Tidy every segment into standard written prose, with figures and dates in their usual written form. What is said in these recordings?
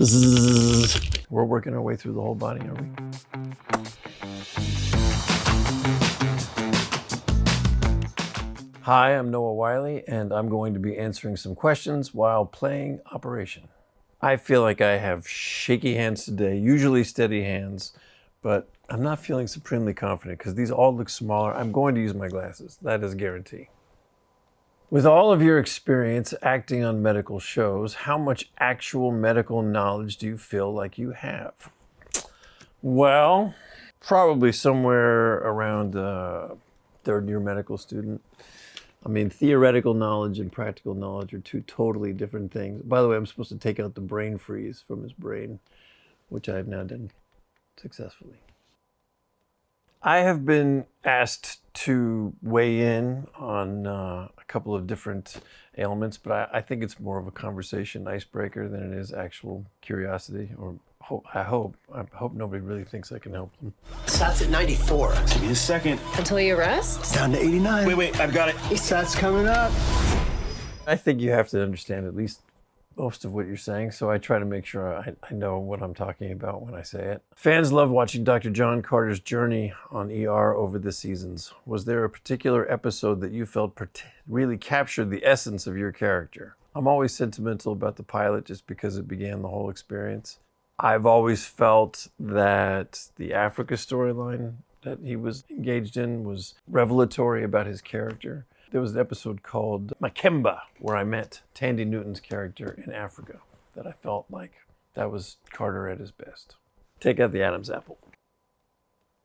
Bzzz. We're working our way through the whole body, are we? Hi, I'm Noah Wyle, and I'm going to be answering some questions while playing Operation. I feel like I have shaky hands today, usually steady hands, but I'm not feeling supremely confident because these all look smaller. I'm going to use my glasses. That is a guarantee. With all of your experience acting on medical shows, how much actual medical knowledge do you feel like you have? Well, probably somewhere around third-year medical student. I mean, theoretical knowledge and practical knowledge are two totally different things. By the way, I'm supposed to take out the brain freeze from his brain, which I have now done successfully. I have been asked to weigh in on a couple of different ailments, but I think it's more of a conversation icebreaker than it is actual curiosity. Or I hope nobody really thinks I can help them. Sat's at 94. Give me a second. Until you rest? Down to 89. Wait, I've got it. Sat's coming up. I think you have to understand at least most of what you're saying, so I try to make sure I know what I'm talking about when I say it. Fans love watching Dr. John Carter's journey on ER over the seasons. Was there a particular episode that you felt really captured the essence of your character? I'm always sentimental about the pilot just because it began the whole experience. I've always felt that the Africa storyline that he was engaged in was revelatory about his character. There was an episode called Makemba, where I met Tandy Newton's character in Africa, that I felt like that was Carter at his best. Take out the Adam's apple.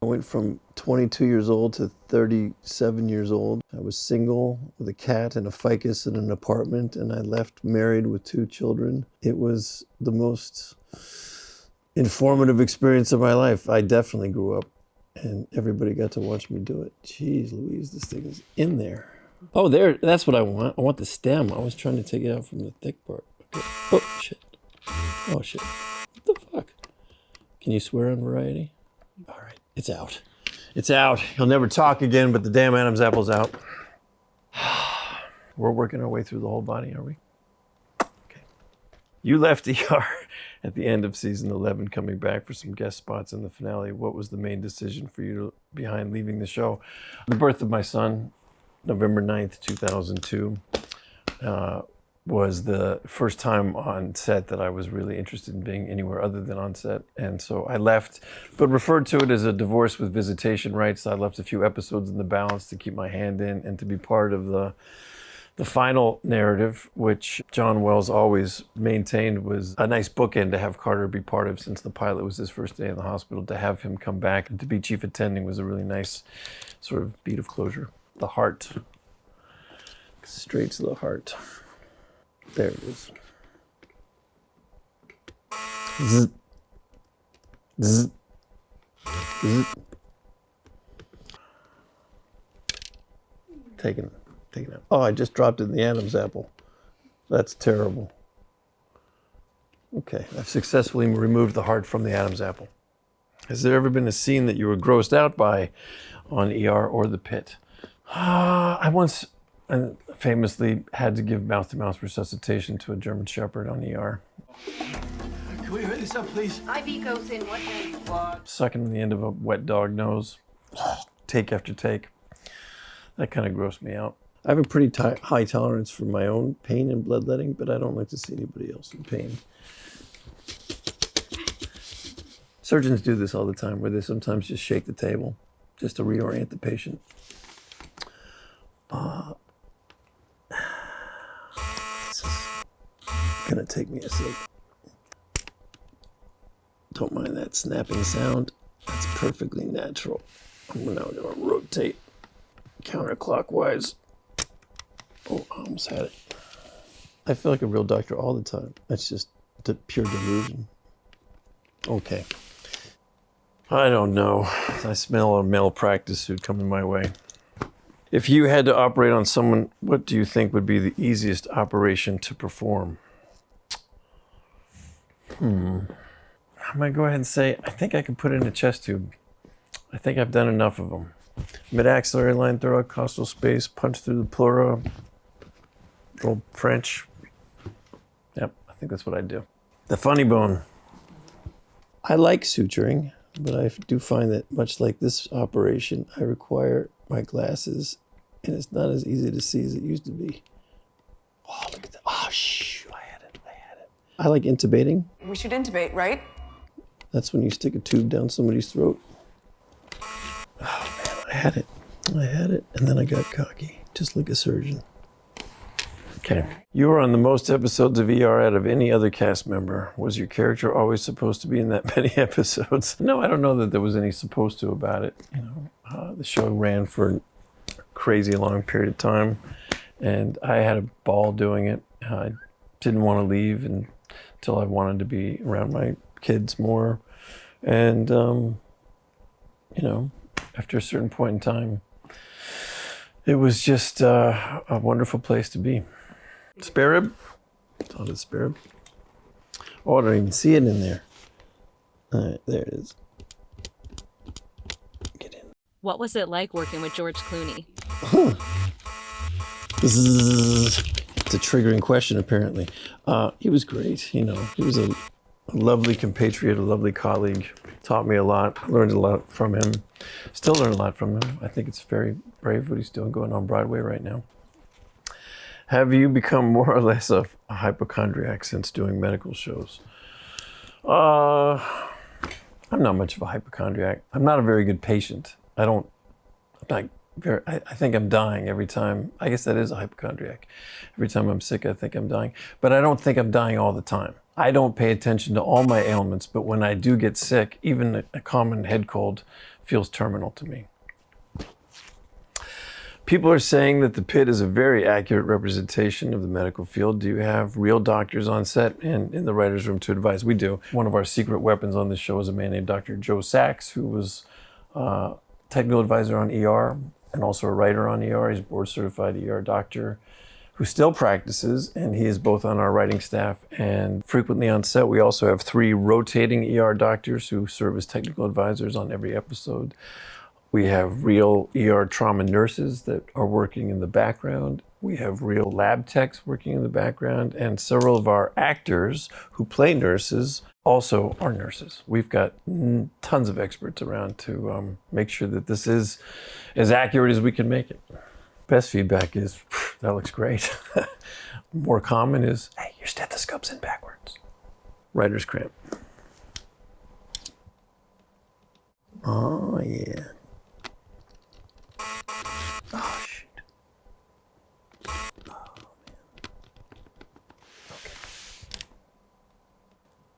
I went from 22 years old to 37 years old. I was single with a cat and a ficus in an apartment, and I left married with 2 children. It was the most informative experience of my life. I definitely grew up, and everybody got to watch me do it. Jeez Louise, this thing is in there. Oh, there, that's what I want. I want the stem. I was trying to take it out from the thick part. Okay. Oh, shit. Oh, shit. What the fuck? Can you swear on Variety? All right, it's out. It's out. He'll never talk again, but the damn Adam's apple's out. We're working our way through the whole body, are we? Okay. You left ER at the end of season 11, coming back for some guest spots in the finale. What was the main decision for you behind leaving the show? The birth of my son, November 9th, 2002, was the first time on set that I was really interested in being anywhere other than on set. And so I left, but referred to it as a divorce with visitation rights. I left a few episodes in the balance to keep my hand in and to be part of the final narrative, which John Wells always maintained was a nice bookend to have Carter be part of, since the pilot was his first day in the hospital. To have him come back and to be chief attending was a really nice sort of beat of closure. The heart. Straight to the heart. There it is. Zzz. Zzz. Zzz. Taken out. Oh, I just dropped it in the Adam's apple. That's terrible. Okay, I've successfully removed the heart from the Adam's apple. Has there ever been a scene that you were grossed out by on ER or the Pitt? I once famously had to give mouth-to-mouth resuscitation to a German Shepherd on ER. Can we hurry this up, please? IV goes in what day? Sucking the end of a wet dog nose, take after take. That kind of grossed me out. I have a pretty high tolerance for my own pain and bloodletting, but I don't like to see anybody else in pain. Surgeons do this all the time, where they sometimes just shake the table just to reorient the patient. This is gonna take me a sec. Don't mind that snapping sound. That's perfectly natural. I'm now gonna rotate counterclockwise. Oh, I almost had it. I feel like a real doctor all the time. That's just the pure delusion. Okay. I don't know. I smell a malpractice suit coming my way. If you had to operate on someone, what do you think would be the easiest operation to perform? I'm gonna go ahead and say, I think I can put in a chest tube. I think I've done enough of them. Mid-axillary line thoracostomal space, punch through the pleura, little French. Yep, I think that's what I'd do. The funny bone. I like suturing, but I do find that much like this operation, I require my glasses, and it's not as easy to see as it used to be. Oh, look at that. Oh, shh, I had it. I like intubating. We should intubate, right? That's when you stick a tube down somebody's throat. Oh, man, I had it, and then I got cocky, just like a surgeon. Okay. You were on the most episodes of ER out of any other cast member. Was your character always supposed to be in that many episodes? No, I don't know that there was any supposed to about it. The show ran for a crazy long period of time, and I had a ball doing it. I didn't want to leave until I wanted to be around my kids more. And, after a certain point in time, it was just a wonderful place to be. Spare rib? Oh, the spare rib. Oh, I don't even see it in there. All right, there it is. Get in. What was it like working with George Clooney? It's a triggering question, apparently. He was great. He was a lovely compatriot, a lovely colleague. Taught me a lot. I learned a lot from him. Still learn a lot from him. I think it's very brave what he's doing going on Broadway right now. Have you become more or less a hypochondriac since doing medical shows? I'm not much of a hypochondriac. I'm not a very good patient. I think I'm dying every time. I guess that is a hypochondriac. Every time I'm sick, I think I'm dying. But I don't think I'm dying all the time. I don't pay attention to all my ailments, but when I do get sick, even a common head cold feels terminal to me. People are saying that the Pitt is a very accurate representation of the medical field. Do you have real doctors on set and in the writer's room to advise? We do. One of our secret weapons on this show is a man named Dr. Joe Sachs, who was technical advisor on ER and also a writer on ER. He's a board certified ER doctor who still practices, and he is both on our writing staff and frequently on set. We also have 3 rotating ER doctors who serve as technical advisors on every episode. We have real ER trauma nurses that are working in the background. We have real lab techs working in the background, and several of our actors who play nurses also are nurses. We've got tons of experts around to make sure that this is as accurate as we can make it. Best feedback is, that looks great. More common is, hey, your stethoscope's in backwards. Writer's cramp. Oh, yeah. Oh, shoot. Oh, man. Okay.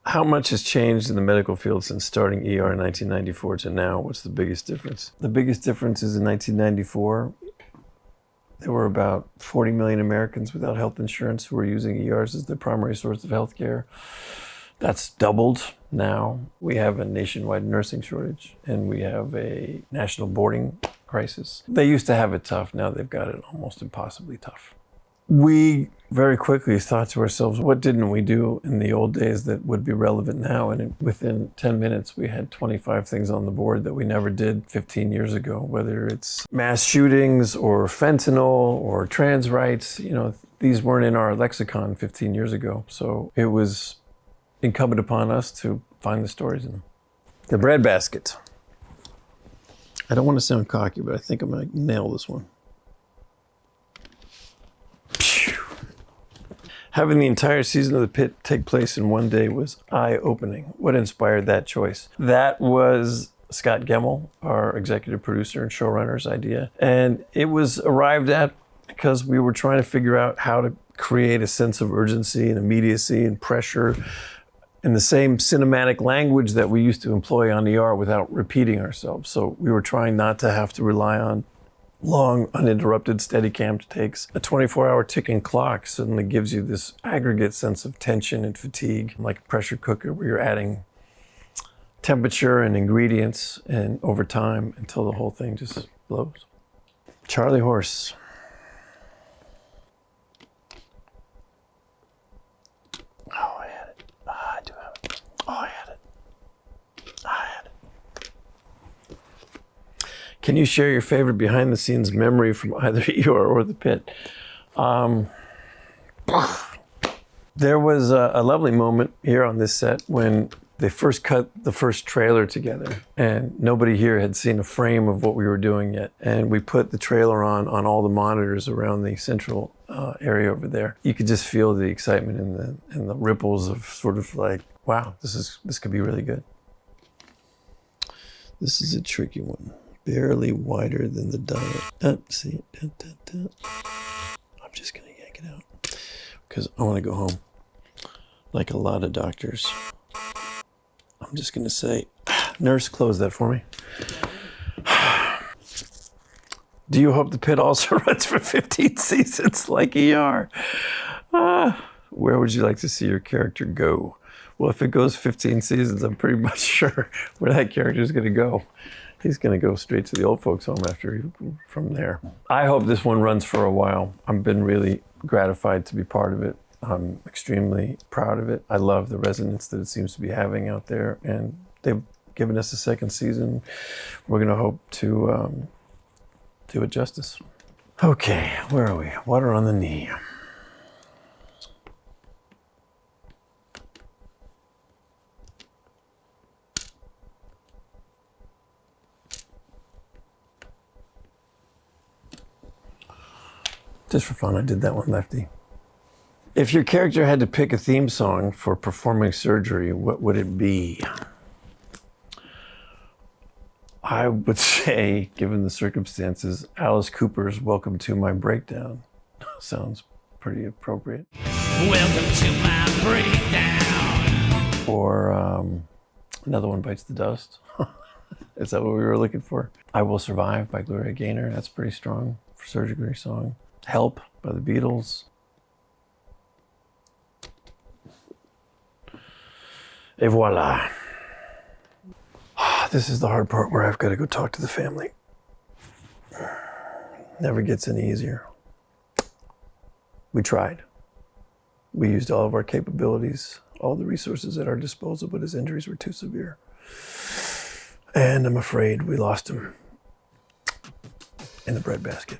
How much has changed in the medical field since starting ER in 1994 to now? What's the biggest difference? The biggest difference is in 1994, there were about 40 million Americans without health insurance who were using ERs as their primary source of health care. That's doubled now. We have a nationwide nursing shortage, and we have a national boarding crisis. They used to have it tough. Now they've got it almost impossibly tough. We very quickly thought to ourselves, what didn't we do in the old days that would be relevant now? And within 10 minutes, we had 25 things on the board that we never did 15 years ago, whether it's mass shootings or fentanyl or trans rights. These weren't in our lexicon 15 years ago. So it was incumbent upon us to find the stories in them. The breadbasket. I don't want to sound cocky, but I think I'm going to nail this one. Having the entire season of The Pitt take place in one day was eye-opening. What inspired that choice? That was Scott Gemmell, our executive producer and showrunner's idea. And it was arrived at because we were trying to figure out how to create a sense of urgency and immediacy and pressure in the same cinematic language that we used to employ on ER without repeating ourselves. So we were trying not to have to rely on long, uninterrupted Steadicam takes. A 24-hour ticking clock suddenly gives you this aggregate sense of tension and fatigue, like a pressure cooker where you're adding temperature and ingredients and over time until the whole thing just blows. Charlie Horse. Oh, I had it. I do have it. Oh, I had it. Can you share your favorite behind-the-scenes memory from either ER or The Pitt? The There was a lovely moment here on this set when they first cut the first trailer together, and nobody here had seen a frame of what we were doing yet. And we put the trailer on all the monitors around the central area over there. You could just feel the excitement and the ripples of sort of like, wow, this could be really good. This is a tricky one. Barely wider than the diet. See, I'm just gonna yank it out because I want to go home. Like a lot of doctors. I'm just gonna say, nurse, close that for me. Do you hope the Pitt also runs for 15 seasons like ER? Where would you like to see your character go? Well, if it goes 15 seasons, I'm pretty much sure where that character is gonna go. He's gonna go straight to the old folks home from there. I hope this one runs for a while. I've been really gratified to be part of it. I'm extremely proud of it. I love the resonance that it seems to be having out there, and they've given us a second season. We're gonna hope to do it justice. Okay, where are we? Water on the knee. Just for fun, I did that one lefty. If your character had to pick a theme song for performing surgery, what would it be? I would say, given the circumstances, Alice Cooper's Welcome to My Breakdown sounds pretty appropriate. Welcome to my breakdown. Or Another One Bites the Dust. Is that what we were looking for? I Will Survive by Gloria Gaynor. That's pretty strong for surgery song. Help by the Beatles. Et voila. This is the hard part where I've got to go talk to the family. Never gets any easier. We tried. We used all of our capabilities, all the resources at our disposal, but his injuries were too severe. And I'm afraid we lost him in the breadbasket.